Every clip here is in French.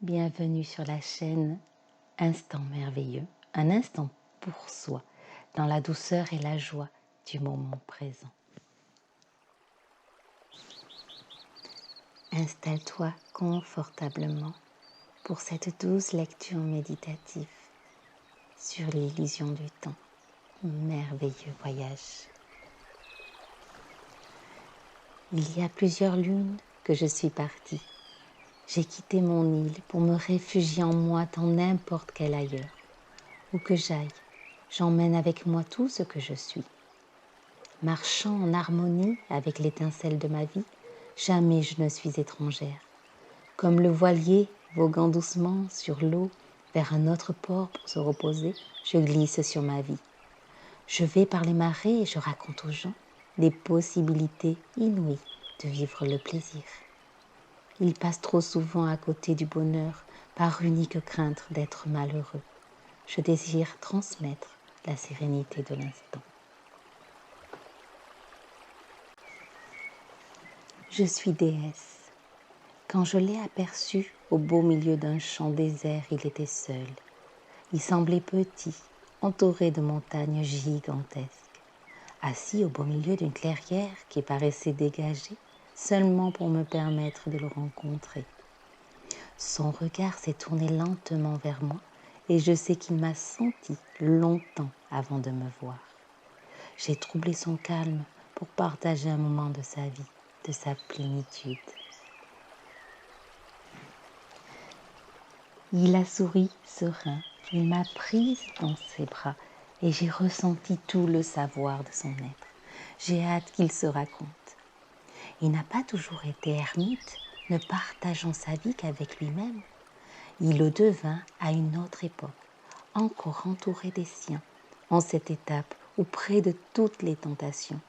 Bienvenue sur la chaîne Instant merveilleux, un instant pour soi, dans la douceur et la joie du moment présent. Installe-toi confortablement pour cette douce lecture méditative sur l'illusion du temps, merveilleux voyage. Il y a plusieurs lunes que je suis partie. J'ai quitté mon île pour me réfugier en moi dans n'importe quel ailleurs. Où que j'aille, j'emmène avec moi tout ce que je suis. Marchant en harmonie avec l'étincelle de ma vie, jamais je ne suis étrangère. Comme le voilier voguant doucement sur l'eau vers un autre port pour se reposer, je glisse sur ma vie. Je vais par les marées et je raconte aux gens les possibilités inouïes de vivre le plaisir. Ils passent trop souvent à côté du bonheur par unique crainte d'être malheureux. Je désire transmettre la sérénité de l'instant. Je suis déesse. Quand je l'ai aperçu au beau milieu d'un champ désert, il était seul. Il semblait petit, entouré de montagnes gigantesques, assis au beau milieu d'une clairière qui paraissait dégagée seulement pour me permettre de le rencontrer. Son regard s'est tourné lentement vers moi et je sais qu'il m'a senti longtemps avant de me voir. J'ai troublé son calme pour partager un moment de sa vie, de sa plénitude. Il a souri serein, il m'a prise dans ses bras et j'ai ressenti tout le savoir de son être. J'ai hâte qu'il se raconte. Il n'a pas toujours été ermite, ne partageant sa vie qu'avec lui-même. Il le devint à une autre époque, encore entouré des siens, en cette étape où près de toutes les tentations,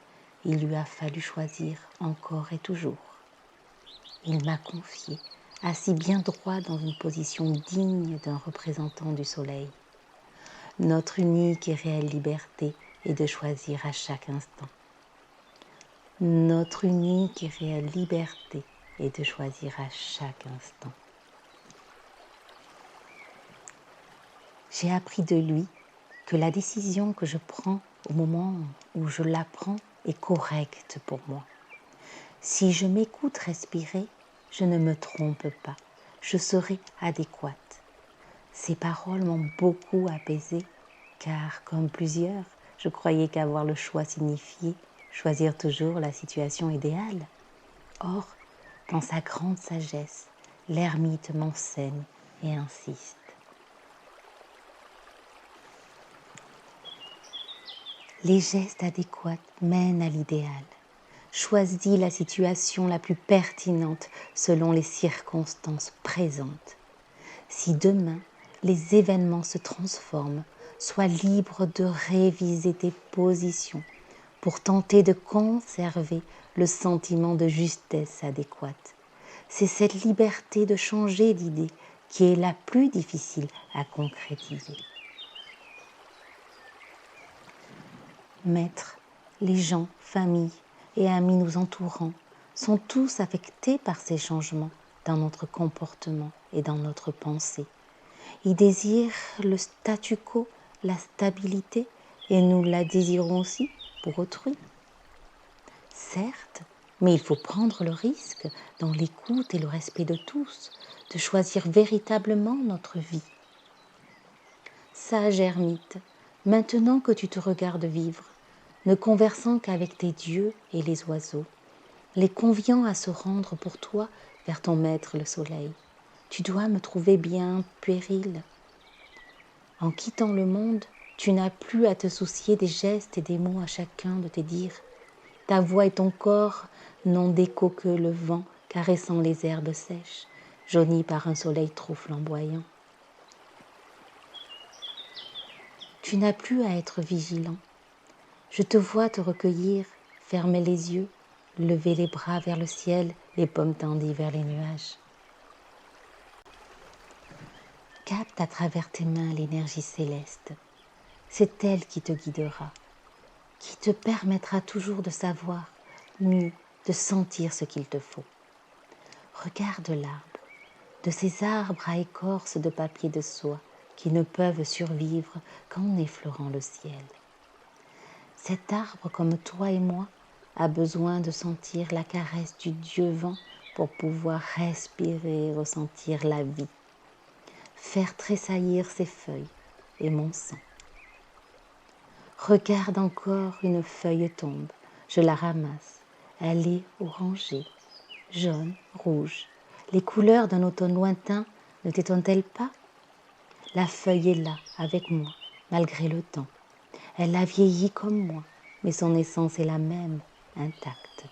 il lui a fallu choisir encore et toujours. Il m'a confié, assis bien droit dans une position digne d'un représentant du soleil. Notre unique et réelle liberté est de choisir à chaque instant. Notre unique et réelle liberté est de choisir à chaque instant. J'ai appris de lui que la décision que je prends au moment où je la prends est correcte pour moi. Si je m'écoute respirer, je ne me trompe pas, je serai adéquate. Ces paroles m'ont beaucoup apaisée, car comme plusieurs, je croyais qu'avoir le choix signifiait choisir toujours la situation idéale. Or, dans sa grande sagesse, l'ermite m'enseigne et insiste. Les gestes adéquats mènent à l'idéal. Choisis la situation la plus pertinente selon les circonstances présentes. Si demain, les événements se transforment, sois libre de réviser tes positions pour tenter de conserver le sentiment de justesse adéquate. C'est cette liberté de changer d'idée qui est la plus difficile à concrétiser. Maîtres, les gens, familles et amis nous entourant sont tous affectés par ces changements dans notre comportement et dans notre pensée. Ils désirent le statu quo, la stabilité, et nous la désirons aussi pour autrui. Certes, mais il faut prendre le risque, dans l'écoute et le respect de tous, de choisir véritablement notre vie. Sage ermite, maintenant que tu te regardes vivre, ne conversant qu'avec tes dieux et les oiseaux, les conviant à se rendre pour toi vers ton maître le soleil, tu dois me trouver bien puéril. En quittant le monde, tu n'as plus à te soucier des gestes et des mots à chacun de te dire. Ta voix et ton corps n'ont d'écho que le vent caressant les herbes sèches, jaunies par un soleil trop flamboyant. Tu n'as plus à être vigilant. Je te vois te recueillir, fermer les yeux, lever les bras vers le ciel, les paumes tendues vers les nuages. Capte à travers tes mains l'énergie céleste. C'est elle qui te guidera, qui te permettra toujours de savoir mieux, de sentir ce qu'il te faut. Regarde l'arbre. de ces arbres à écorce de papier de soie qui ne peuvent survivre qu'en effleurant le ciel. Cet arbre, comme toi et moi, a besoin de sentir la caresse du Dieu vent pour pouvoir respirer et ressentir la vie, faire tressaillir ses feuilles et mon sang. Regarde encore, une feuille tombe, je la ramasse, elle est orangée, jaune, rouge. Les couleurs d'un automne lointain ne t'étonnent-elles pas? La feuille est là, avec moi, malgré le temps. Elle a vieilli comme moi, mais son essence est la même, intacte.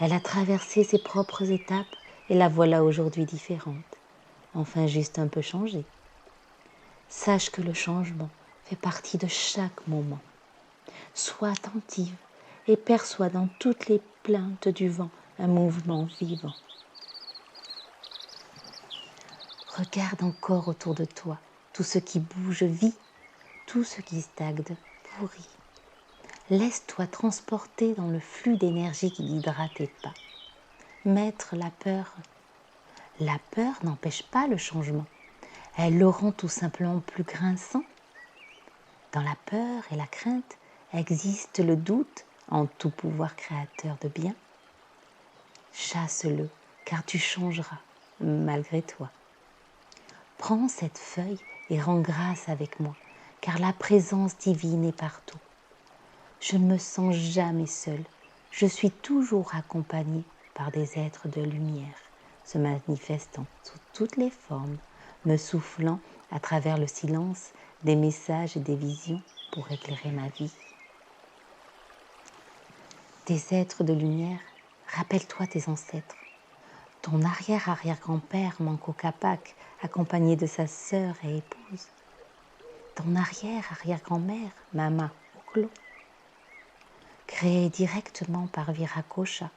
Elle a traversé ses propres étapes et la voilà aujourd'hui différente, enfin juste un peu changée. Sache que le changement fait partie de chaque moment. Sois attentive et perçois dans toutes les plaintes du vent un mouvement vivant. Regarde encore autour de toi, tout ce qui bouge vit, tout ce qui stagne pourrit. Laisse-toi transporter dans le flux d'énergie qui guidera tes pas. Mettre la peur. La peur n'empêche pas le changement. Elle le rend tout simplement plus grinçant. Dans la peur et la crainte existe le doute en tout pouvoir créateur de bien. Chasse-le, car tu changeras malgré toi. Prends cette feuille et rends grâce avec moi, car la présence divine est partout. Je ne me sens jamais seule, je suis toujours accompagnée par des êtres de lumière, se manifestant sous toutes les formes, me soufflant à travers le silence des messages et des visions pour éclairer ma vie. Des êtres de lumière, rappelle-toi tes ancêtres. Ton arrière-arrière-grand-père Manco Capac, accompagné de sa sœur et épouse. Ton arrière-arrière-grand-mère Mama Oclo, créée directement par Viracocha,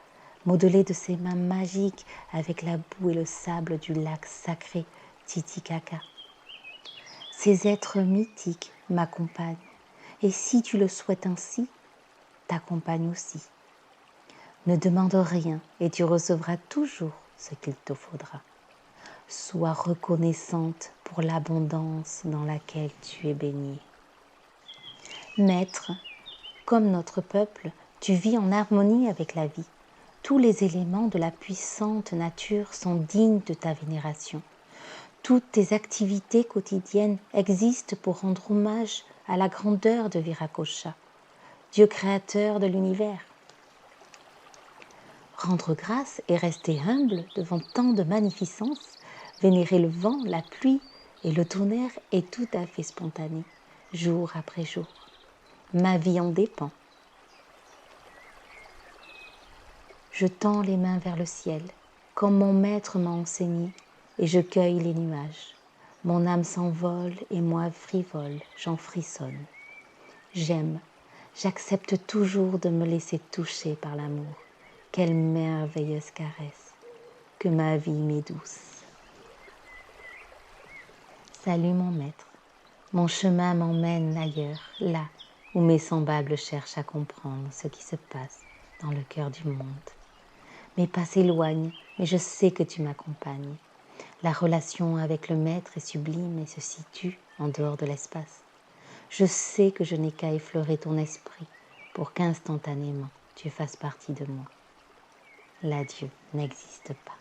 modelée de ses mains magiques avec la boue et le sable du lac sacré Titicaca. Ces êtres mythiques m'accompagnent, et si tu le souhaites ainsi, t'accompagnent aussi. Ne demande rien et tu recevras toujours ce qu'il te faudra. Sois reconnaissante pour l'abondance dans laquelle tu es baignée. Maître, comme notre peuple, tu vis en harmonie avec la vie. Tous les éléments de la puissante nature sont dignes de ta vénération. Toutes tes activités quotidiennes existent pour rendre hommage à la grandeur de Viracocha, Dieu créateur de l'univers. Rendre grâce et rester humble devant tant de magnificence, vénérer le vent, la pluie et le tonnerre est tout à fait spontané, jour après jour. Ma vie en dépend. Je tends les mains vers le ciel, comme mon maître m'a enseigné, et je cueille les nuages. Mon âme s'envole et moi frivole, j'en frissonne. J'aime, j'accepte toujours de me laisser toucher par l'amour. Quelle merveilleuse caresse, que ma vie m'est douce. Salut mon maître, mon chemin m'emmène ailleurs, là où mes semblables cherchent à comprendre ce qui se passe dans le cœur du monde. Mes pas s'éloignent, mais je sais que tu m'accompagnes. La relation avec le maître est sublime et se situe en dehors de l'espace. Je sais que je n'ai qu'à effleurer ton esprit pour qu'instantanément tu fasses partie de moi. L'adieu n'existe pas.